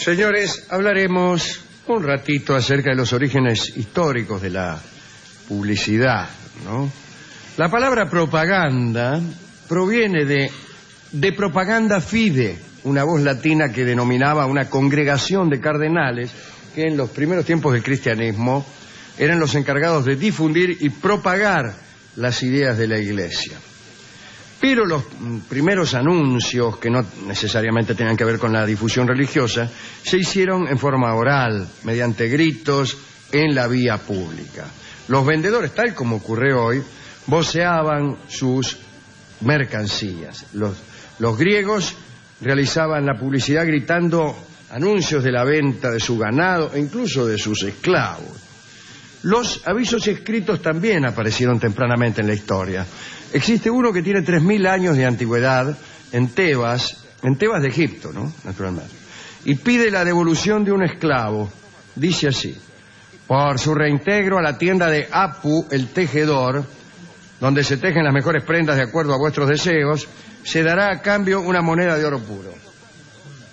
Señores, hablaremos un ratito acerca de los orígenes históricos de la publicidad, ¿no? La palabra propaganda proviene de propaganda fide, una voz latina que denominaba una congregación de cardenales que en los primeros tiempos del cristianismo eran los encargados de difundir y propagar las ideas de la Iglesia. Pero los primeros anuncios, que no necesariamente tenían que ver con la difusión religiosa, se hicieron en forma oral, mediante gritos en la vía pública. Los vendedores, tal como ocurre hoy, voceaban sus mercancías. Los griegos realizaban la publicidad gritando anuncios de la venta de su ganado e incluso de sus esclavos. Los avisos escritos también aparecieron tempranamente en la historia. Existe uno que tiene 3000 años de antigüedad en Tebas de Egipto, ¿no? Naturalmente. Y pide la devolución de un esclavo. Dice así: por su reintegro a la tienda de Apu, el tejedor, donde se tejen las mejores prendas de acuerdo a vuestros deseos, se dará a cambio una moneda de oro puro.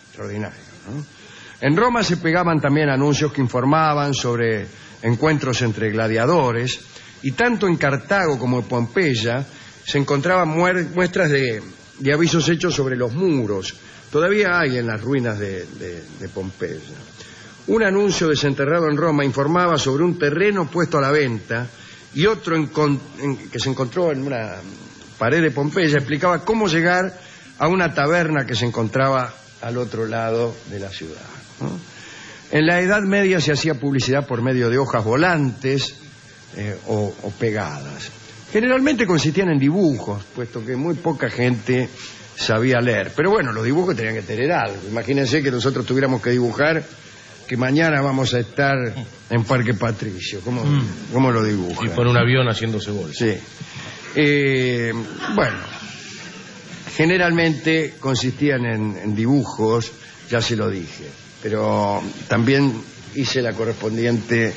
Extraordinario, ¿no? En Roma se pegaban también anuncios que informaban sobre encuentros entre gladiadores, y tanto en Cartago como en Pompeya se encontraban muestras de avisos hechos sobre los muros. Todavía hay en las ruinas de Pompeya. Un anuncio desenterrado en Roma informaba sobre un terreno puesto a la venta, y otro que se encontró en una pared de Pompeya explicaba cómo llegar a una taberna que se encontraba al otro lado de la ciudad, ¿no? En la Edad Media se hacía publicidad por medio de hojas volantes o pegadas. Generalmente consistían en dibujos, puesto que muy poca gente sabía leer. Pero bueno, los dibujos tenían que tener algo. Imagínense que nosotros tuviéramos que dibujar que mañana vamos a estar en Parque Patricio. ¿Cómo lo dibujan? Y por un avión haciéndose bolsa. Sí. Bueno, generalmente consistían en dibujos, ya se lo dije, pero también hice el correspondiente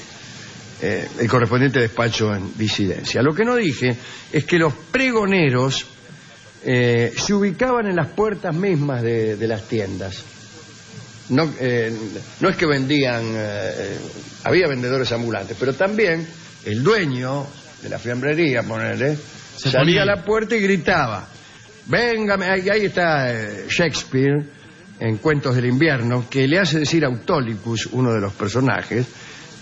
despacho en disidencia. Lo que no dije es que los pregoneros se ubicaban en las puertas mismas de las tiendas. No es que vendían, había vendedores ambulantes, pero también el dueño de la fiambrería, ponele, salía a la puerta y gritaba: véngame, ahí está Shakespeare en Cuentos del Invierno, que le hace decir a Autolycus, uno de los personajes,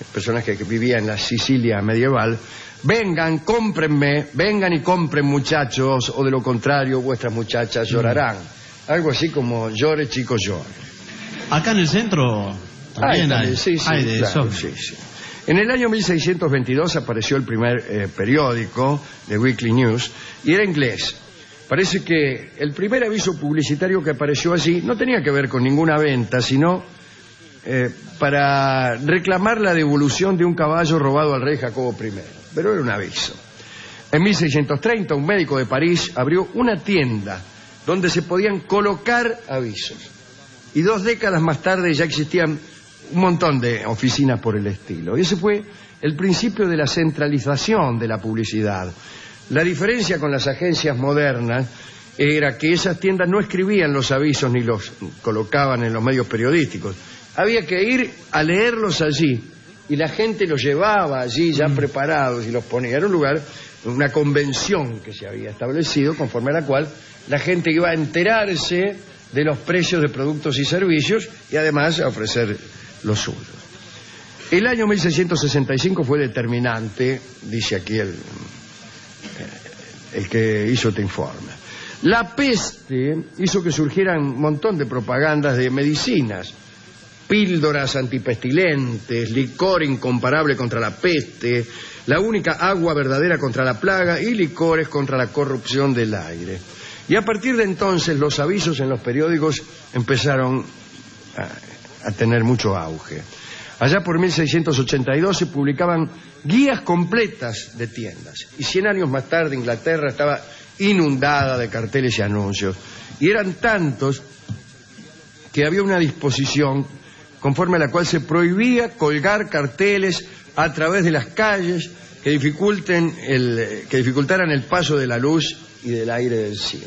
el personaje que vivía en la Sicilia medieval: vengan, cómprenme, vengan y compren, muchachos, o de lo contrario vuestras muchachas llorarán. Algo así como llore, chicos, llore. Acá en el centro también hay de claro, eso. Sí. En el año 1622 apareció el primer periódico, The Weekly News, y era inglés. Parece que el primer aviso publicitario que apareció allí no tenía que ver con ninguna venta, sino para reclamar la devolución de un caballo robado al rey Jacobo I. Pero era un aviso. En 1630 un médico de París abrió una tienda donde se podían colocar avisos. Y 2 décadas más tarde ya existían un montón de oficinas por el estilo. Y ese fue el principio de la centralización de la publicidad. La diferencia con las agencias modernas era que esas tiendas no escribían los avisos ni los colocaban en los medios periodísticos. Había que ir a leerlos allí, y la gente los llevaba allí ya preparados y los ponía. Era un lugar, una convención que se había establecido, conforme a la cual la gente iba a enterarse de los precios de productos y servicios y además a ofrecer los suyos. El año 1665 fue determinante, dice aquí el que hizo este informe. La peste hizo que surgieran un montón de propagandas de medicinas: píldoras antipestilentes, licor incomparable contra la peste, la única agua verdadera contra la plaga y licores contra la corrupción del aire. Y a partir de entonces los avisos en los periódicos empezaron a tener mucho auge. Allá por 1682 se publicaban guías completas de tiendas, y 100 años más tarde Inglaterra estaba inundada de carteles y anuncios, y eran tantos que había una disposición conforme a la cual se prohibía colgar carteles a través de las calles que dificultaran el paso de la luz y del aire del cielo.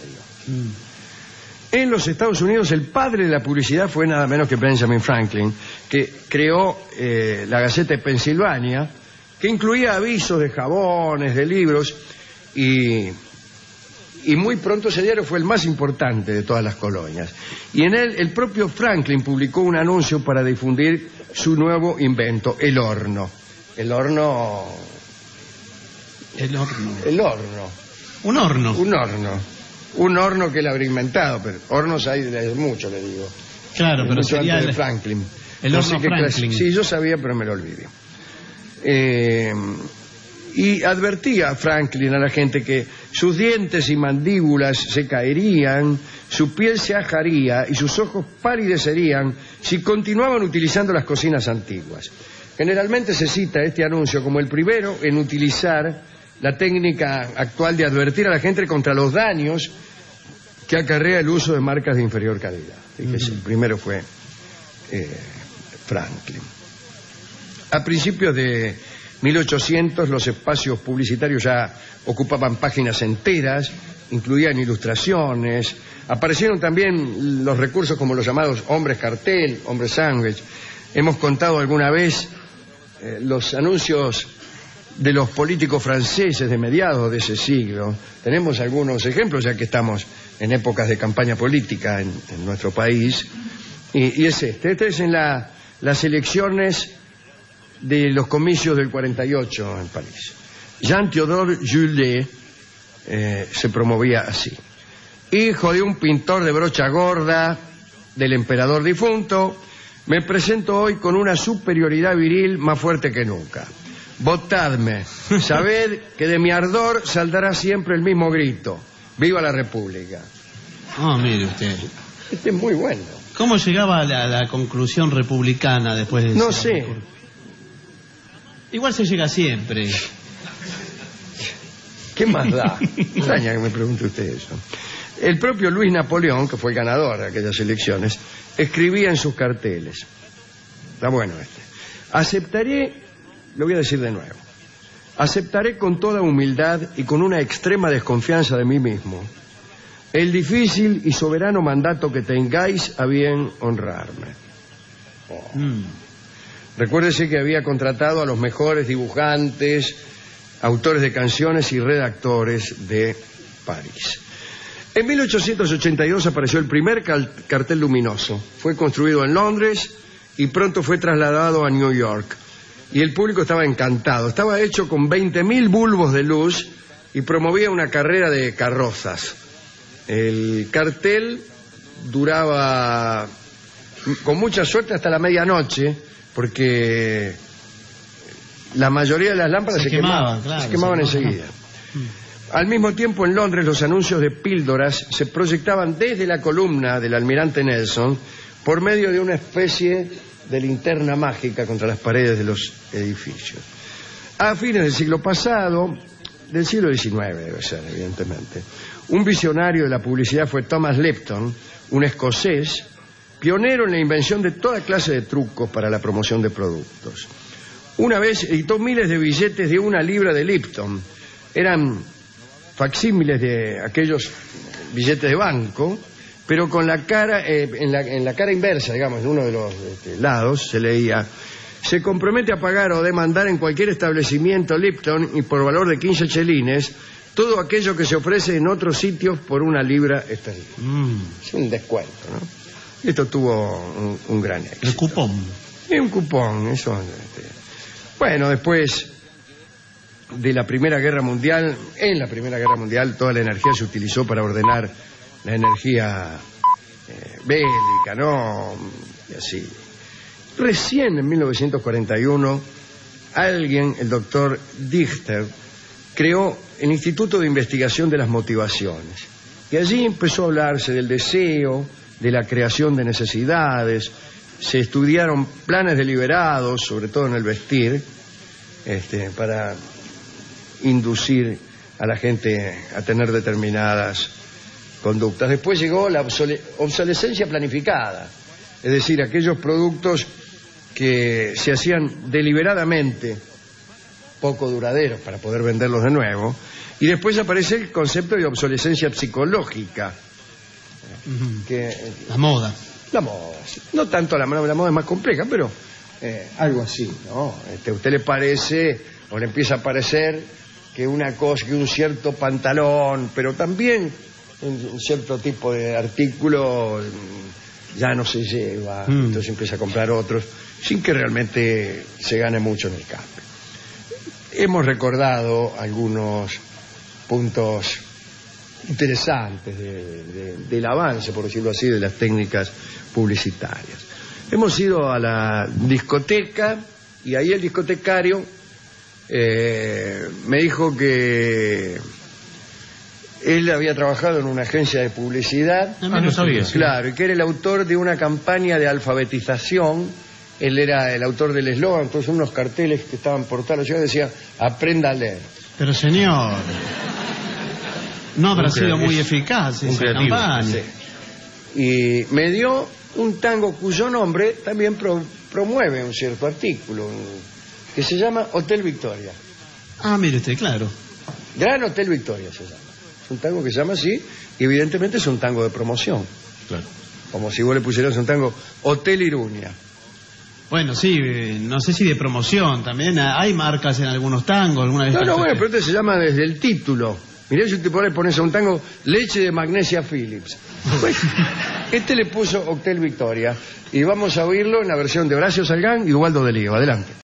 En los Estados Unidos el padre de la publicidad fue nada menos que Benjamin Franklin, que creó la Gaceta de Pensilvania, que incluía avisos de jabones, de libros, y muy pronto ese diario fue el más importante de todas las colonias. Y en él el propio Franklin publicó un anuncio para difundir su nuevo invento, el horno. El horno. Un horno. Un horno que él habría inventado, pero hornos hay de mucho, le digo. Claro, pero sería antes de Franklin. El horno Franklin. Sí, yo sabía, pero me lo olvidé. Y advertía a Franklin a la gente que sus dientes y mandíbulas se caerían, su piel se ajaría y sus ojos palidecerían si continuaban utilizando las cocinas antiguas. Generalmente se cita este anuncio como el primero en utilizar la técnica actual de advertir a la gente contra los daños que acarrea el uso de marcas de inferior calidad. Fíjese, el primero fue Franklin. A principios de 1800 los espacios publicitarios ya ocupaban páginas enteras, incluían ilustraciones, aparecieron también los recursos como los llamados hombres cartel, hombres sándwich. Hemos contado alguna vez los anuncios de los políticos franceses de mediados de ese siglo. Tenemos algunos ejemplos, ya que estamos en épocas de campaña política en nuestro país. Y es este es en las elecciones de los comicios del 48 en París. Jean-Théodore Juillet se promovía así: hijo de un pintor de brocha gorda del emperador difunto, me presento hoy con una superioridad viril más fuerte que nunca. Votadme, sabed que de mi ardor saldrá siempre el mismo grito: ¡viva la República! Mire usted. Este es muy bueno. ¿Cómo llegaba a la conclusión republicana después de eso? No sé. Igual se llega siempre. ¿Qué más da? Extraña que me pregunte usted eso. El propio Luis Napoleón, que fue el ganador de aquellas elecciones, escribía en sus carteles. Está bueno este. Aceptaré, lo voy a decir de nuevo, aceptaré con toda humildad y con una extrema desconfianza de mí mismo el difícil y soberano mandato que tengáis a bien honrarme. Recuérdese que había contratado a los mejores dibujantes, autores de canciones y redactores de París. En 1882 apareció el primer cartel luminoso. Fue construido en Londres y pronto fue trasladado a New York. Y el público estaba encantado. Estaba hecho con 20.000 bulbos de luz y promovía una carrera de carrozas. El cartel duraba con mucha suerte hasta la medianoche, porque la mayoría de las lámparas se quemaban enseguida. Al mismo tiempo, en Londres, los anuncios de píldoras se proyectaban desde la columna del almirante Nelson por medio de una especie de linterna mágica contra las paredes de los edificios. A fines del siglo pasado, del siglo XIX debe ser, evidentemente, un visionario de la publicidad fue Thomas Lipton, un escocés, pionero en la invención de toda clase de trucos para la promoción de productos. Una vez editó miles de billetes de 1 libra de Lipton. Eran facsímiles de aquellos billetes de banco, pero con la cara, en la cara inversa, digamos, en uno de los lados, se leía: se compromete a pagar o demandar en cualquier establecimiento Lipton y por valor de 15 chelines todo aquello que se ofrece en otros sitios por 1 libra esterlina. Es un descuento, ¿no? Esto tuvo un gran éxito. El cupón. Y un cupón, eso. Bueno, después de la Primera Guerra Mundial, en la Primera Guerra Mundial toda la energía se utilizó para ordenar la energía bélica, ¿no? Y así. Recién en 1941, alguien, el doctor Dichter, creó el Instituto de Investigación de las Motivaciones. Y allí empezó a hablarse del deseo, de la creación de necesidades. Se estudiaron planes deliberados, sobre todo en el vestir, para inducir a la gente a tener determinadas conductas. Después llegó la obsolescencia planificada, es decir, aquellos productos que se hacían deliberadamente poco duraderos para poder venderlos de nuevo. Y después aparece el concepto de obsolescencia psicológica, La moda. La moda, no tanto la moda es más compleja, pero algo así, ¿no? A usted le parece, o le empieza a parecer que una cosa, que un cierto pantalón, pero también un cierto tipo de artículo ya no se lleva, entonces empieza a comprar otros, sin que realmente se gane mucho en el cambio. Hemos recordado algunos puntos interesantes del avance, por decirlo así, de las técnicas publicitarias. Hemos ido a la discoteca y ahí el discotecario me dijo que él había trabajado en una agencia de publicidad. No sabía. Claro, y que era el autor de una campaña de alfabetización. Él era el autor del eslogan, entonces unos carteles que estaban por toda la ciudad decían: aprenda a leer. Pero señor, no habrá sido muy eficaz esa campaña. Sí. Y me dio un tango cuyo nombre también promueve un cierto artículo, que se llama Hotel Victoria. Ah, mire usted, claro. Gran Hotel Victoria se llama. Es un tango que se llama así, y evidentemente es un tango de promoción. Claro. Como si vos le pusieras un tango Hotel Iruña. Bueno, sí, no sé si de promoción también. Hay marcas en algunos tangos. Alguna vez bueno, pero este se llama desde el título. Mirá si usted pones a un tango leche de magnesia Philips. Pues, este le puso Hotel Victoria. Y vamos a oírlo en la versión de Horacio Salgán y Ubaldo de Lío. Adelante.